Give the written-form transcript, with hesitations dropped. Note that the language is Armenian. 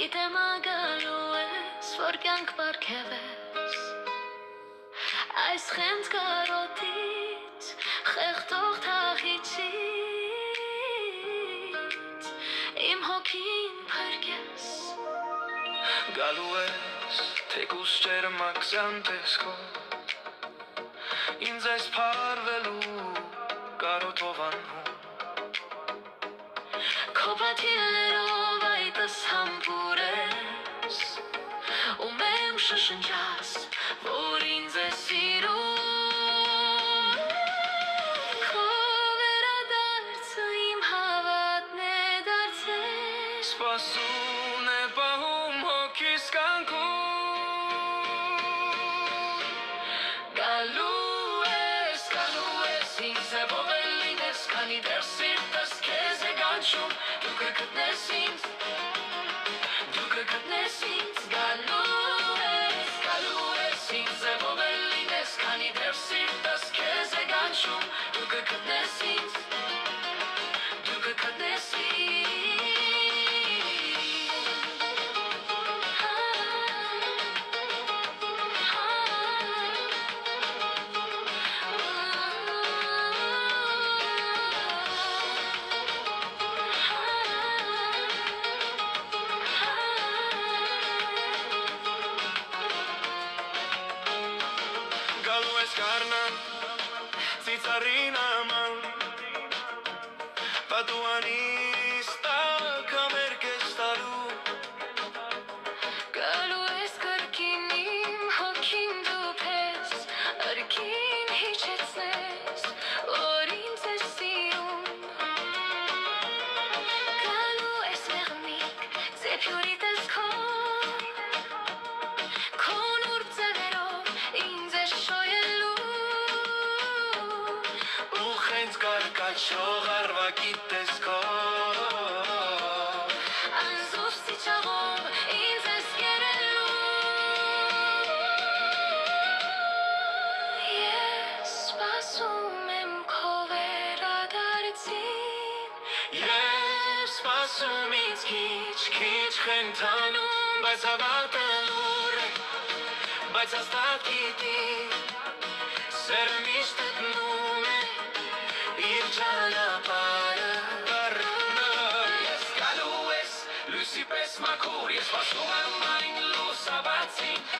Գիտեմ ագալու ես, որ կյանք պարգևես Այս խենթ կարոտից, խեղդող թախիչից Իմ հոգին փրկես Գալու ես, թեկուս ջերմակ զան տեսքով Ինձ այս փարվելու կարոտով անհում Քո պատիներով այդս համբուրես Ու մեմ շշնջաս, որ ինձ է սիրում Քո վերադարձը իմ հավատն է դարձել Սպասուն է պահում հոգիս կյանքում Գալու ես, ինձ ձևով է լինես Քանի դեռ սիրտս քեզ է գանչում Դու կգտնես ինձ Գալու ես, ինձ ձևով է լինես Քանի դեռ սիրտս քեզ է գանչում Դու կգտնես ինձ Գալու ես կարնան, ծիծարին աման Պատուանիս տակ ամեր կես տալու Գալու ես կրկին իմ հոգին դու պես Արկին հիջեցնես, որ ինձ է սիրում Գալու ես մեղմիկ, ծեփյուրի տեսքով Քո նուրբ ձևերով ինձ է շոյելու Ու խենց կարկաչող արվակի տեսքով Անզուր սիճաղով ինձ ես կերելու Ես սպասում եմ քո վերադարձին Ես սպասում ինձ քիչ խենթանում Բայց հավատը լուր է, բայց հաստատ գիտի Սերը միշտ է դնում